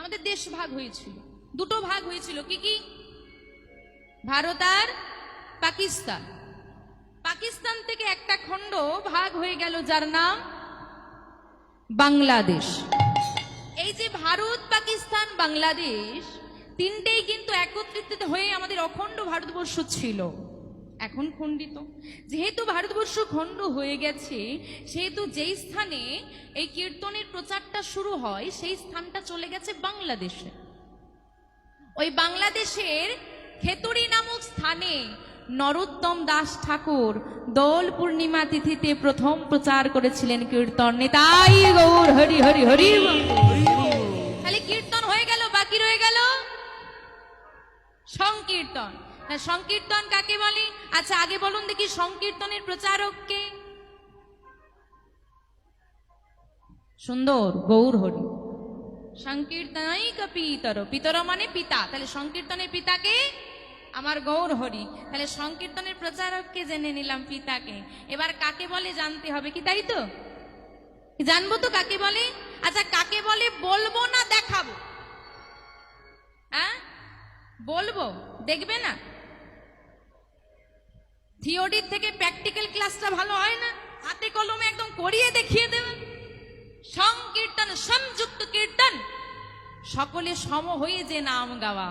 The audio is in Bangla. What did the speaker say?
আমাদের দেশ ভাগ হয়েছিল, দুটো ভাগ হয়েছিল। কি কি? ভারত আর পাকিস্তান। পাকিস্তান থেকে একটা খণ্ড ভাগ হয়ে গেল, যার নাম বাংলাদেশ। এই যে ভারত, পাকিস্তান, বাংলাদেশ তিনটেই কিন্তু একত্রিত হয়ে আমাদের অখণ্ড ভারতবর্ষ ছিল, এখন খণ্ডিত। যেহেতু ভারতবর্ষ খণ্ড হয়ে গেছে, সেহেতু যেই স্থানে এই কীর্তনের প্রচারটা শুরু হয় সেই স্থানটা চলে গেছে বাংলাদেশে। ওই বাংলাদেশের খেতড়ি নামক স্থানে নরোত্তম দাস ঠাকুর দোল পূর্ণিমা তিথিতে প্রথম প্রচার করেছিলেন কীর্তন। নিতাই গৌর হরি হরি হরি। তাহলে কীর্তন হয়ে গেল, বাকি রয়ে গেল সংকীর্তন। সংকীর্তন কাকে বলে? আচ্ছা আগে বলুন দেখি, সংকীর্তনের প্রচারক কে? সুন্দর, গৌর হরি। সংকীর্তনাইক পিতর, পিতর মানে পিতা, তাহলে সংকীর্তনের পিতাকে আমার গৌর হরি। তাহলে সংকীর্তনের প্রচারককে জেনে নিলাম, পিতাকে। এবার কাকে বলে জানতে হবে, কি তাই তো? জানবো তো কাকে বলে। আচ্ছা কাকে বলে বলবো না দেখাবো? হ্যাঁ বলবো, দেখবে না? থিওরির থেকে প্র্যাকটিক্যাল ক্লাসটা ভালো হয় না? হাতে কলমে একদম করিয়ে দেখিয়ে দেবে। সংকীর্তন, সংযুক্ত কীর্তন, সকলে সম হয়ে যে নাম গাওয়া,